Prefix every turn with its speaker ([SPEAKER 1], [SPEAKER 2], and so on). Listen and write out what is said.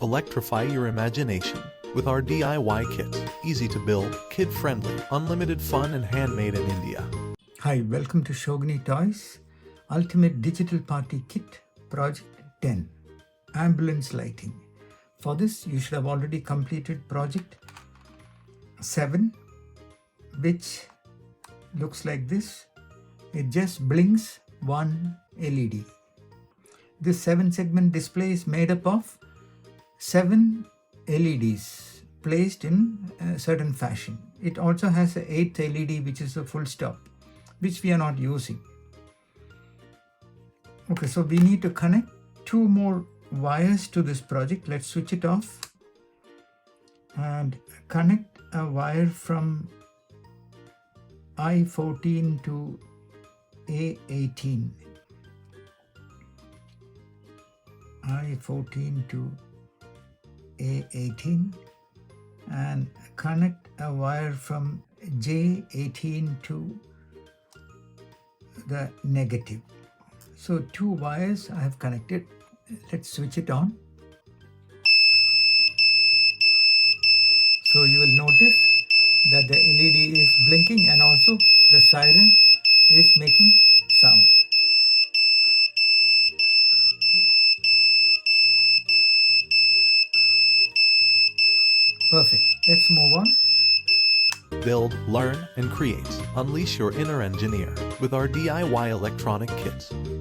[SPEAKER 1] Electrify your imagination with our DIY kits. Easy to build, kid-friendly, unlimited fun and handmade in India.
[SPEAKER 2] Hi, welcome to Shogini Toys Ultimate Digital Party Kit Project 10 Ambulance Lighting. For this, you should have already completed Project 7, which looks like this. It just blinks one LED. This 7-segment display is made up of 7 LEDs placed in a certain fashion. It also has an 8th LED, which is a full stop, which we are not using. Okay, so we need to connect 2 more wires to this project. Let's switch it off and connect a wire from I14 to A18. I14 to A18 and connect a wire from J18 to the negative. So 2 wires I have connected. Let's switch it on. So you will notice that the LED is blinking and also the siren is making sound. Perfect. Let's move on.
[SPEAKER 1] Build, learn, and create. Unleash your inner engineer with our DIY electronic kits.